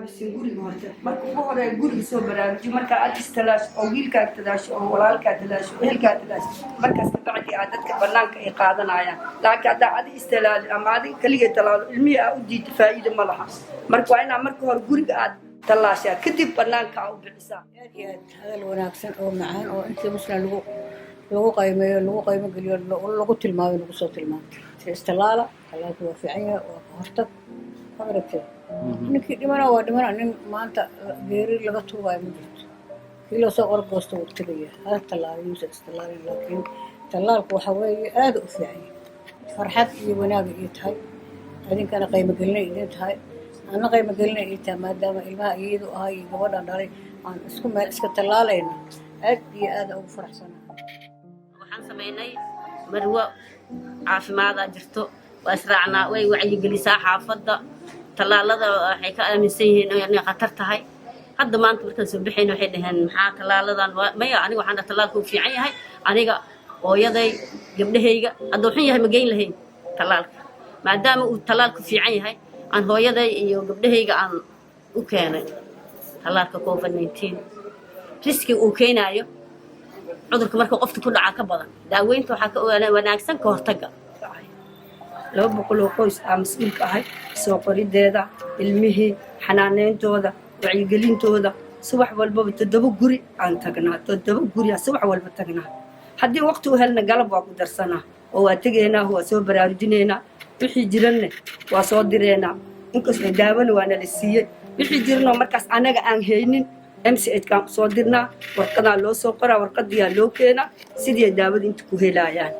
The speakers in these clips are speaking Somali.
baraarujin guriga horta marka ugu horeeya guriga soo baraaruji marka aad istalaasho oo wiilkaad talaasho oo walaalkaad talaasho ehelkaad talaasho markaas ka bacdi aad dadka banaanka ay qaadanayaan laakiin hadda aad istalaali ama aad kaliya talaalo ilmihi aad u diid faa'iido ma laha marka waa inaad marka hore guriga aad talaashaa kadib banaanka aad u bixisaa hadal wanaagsan oo macaan oo intii muslim lagu qiimeeyo lagu qiimo geliyo lagu tilmaamo lagu soo tilmaamo istalaala talaalku waa fiican yahay waa hortag qadartay ninkii dhimana waa dhimana nin maanta geeri laga tuubayo ma jirto kii loo soo orgoosto wuu tagaya hada talaalayuusa istalaalin laakiin talaalku waxa weeye aad u fiican yahay farxad iyo wanaag ay tahay adinkana qiimo gelin ay tahay ana qiimo gelin ay tahay maadaama ilmaha iyadu ahay gabadhan dhalay aan isku meel iska talaalayna aad iyo aad ugu faraxsanahay waxaan sameynay marwo caafimaad jirto وأسرعنا وعي جلسة حافظة طلال هذا حكا أمسيه يعني خطر تهاي هذا ما أنت مركز بحين وحيدهن محا طلال هذا ما يعني وحنا طلالكم في عيني هاي أنا جا ويدي قبل هيجا الدوحية هم جاين لهين طلالك ما دام طلالكم في عيني هاي عن هو يدي قبل هيجا عن وكان طلالك كوفيد 19 ريسكي وكان أيوه عذرك مركو قفت كل عقبة داوينتو حكا وأنا أحسن كهرتجا laba boqol oo qoys aan mas'uul ka ahay soo qorideeda ilmihii xanaaneentooda wacyigelintooda subax walba 7 guri aan tagnaa 7 guri subax walba tagnaa haddii waqti u helna galab waa ku darsanaa oo waa tegeynaa waa soo baraarujinaynaa wixii jiranne waa soo direynaa inkastoo daawada waana la siiyey wixii jirno markaas anaga aan haynin MCH ka soo dirnaa warqada loo soo qoraa warqadiya loo keenaa sidii daawada inta ku helayaan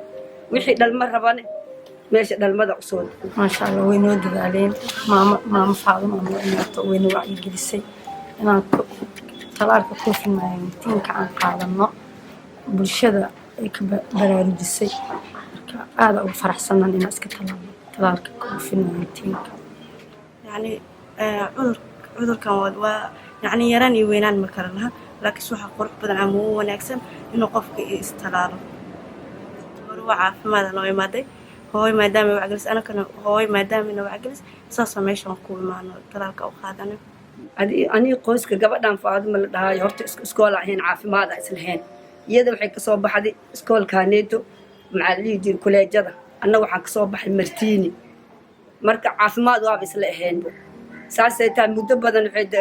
wixii dhalma rabane meesha dhalmada usoo ما شاء الله وين ودي علين ما فاضي ما إنه وين وعي جلسي أنا طلعت كوف ما يمتين كعن قادنا بالشدة براري جلسي هذا أول فرح سنة الناس طلعت كوف ما يمتين يعني عذر كان يعني يراني وينان مكرنها لكن سوحة قرب بدن عمو ونكسم إنه قفك استلاره وروعة فماذا نوع مادي هوي ما دام وعجلس أنا كنا هوي ما دام إنه وعجلس صاصة ماشي نقول معنا طلالك أو خادنا أني قوس كجبنا فاضي من ده يهرت إسكول هين عافي ماذا إسلهين يدا وحك صوب حدي إسكول كانيتو مع اللي يدير كل جدا أنا وحك صوب مرتيني مرك عافي ماذا وابس لهين ساسة تام مدبنا نحد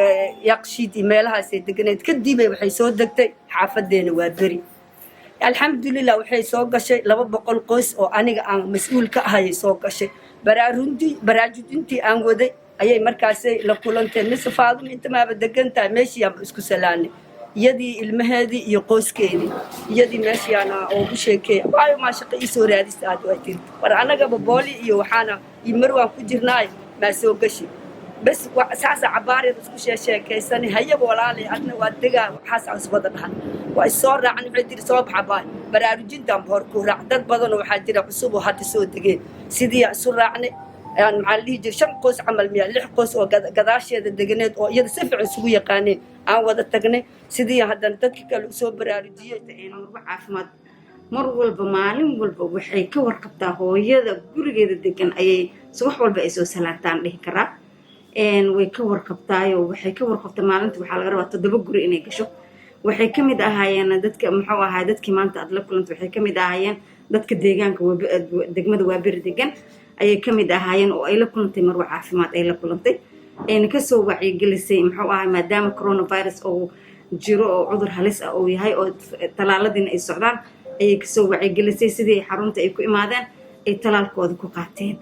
يقشيد إيميلها سيدقنيت كدي بحيسود دكتي حافظين وابري الحمد لله وحي soo gashay 200 qoys oo aniga aan mas'uul ka ahay soo gashay baraarujintii aan waday ayay markaas la kulanteen nisfaadu inta ma degantaa meeshii aan isku salaanay iyadii ilmaheedii iyo qoyskeedii iyadii meeshii aan ugu sheekay waayo ma shaqo ii soo raadis aad u atiin war anaga booli iyo waxaana marwaan ku jirnaay ma soo gashay بس ساسة عبارة تسكوش شيء كيساني هيا بولالي أنا وادقة حاسة عصبة الحال والصور عن عدي صوب حباي براروجين دم بوركورة عدد بدن وحاجة عصوب وحد سود دقي سيدي صور عني يعني معلي جر شم قوس عمل مياه لح قوس وقداش يد الدقنات ويد سفع سوية قاني عن وذا التقني سيدي هذا نتكلم الأسبوع براروجية إنه عافمد مر والبا مالين والبا وحي كور قبتها هو يدا قرقيد الدقن أي صبح والبا إسو سلاتان ليه كرا way ka warqabtaayo waxay ka warqabtay maalintii waxa laga rabaa 7 guri inay gasho waxay kamid ahaayeen dadka muxuu ahaa dadkii maanta aad la kulantay waxay kamid ahaayeen dadka deegaanka degmada Waabir degan ayay kamid ahaayeen oo ay la kulantay marwa caafimaad ay la kulantay ka soo wacyi gelisay muxuu ahaa maadaama coronavirus oo jiro oo cudur halis ah oo yahay oo talaaladina ay socdaan ayay ka soo wacyi gelisay sidii xarunta ay ku imaadeen ay talaalkooda ku qaateen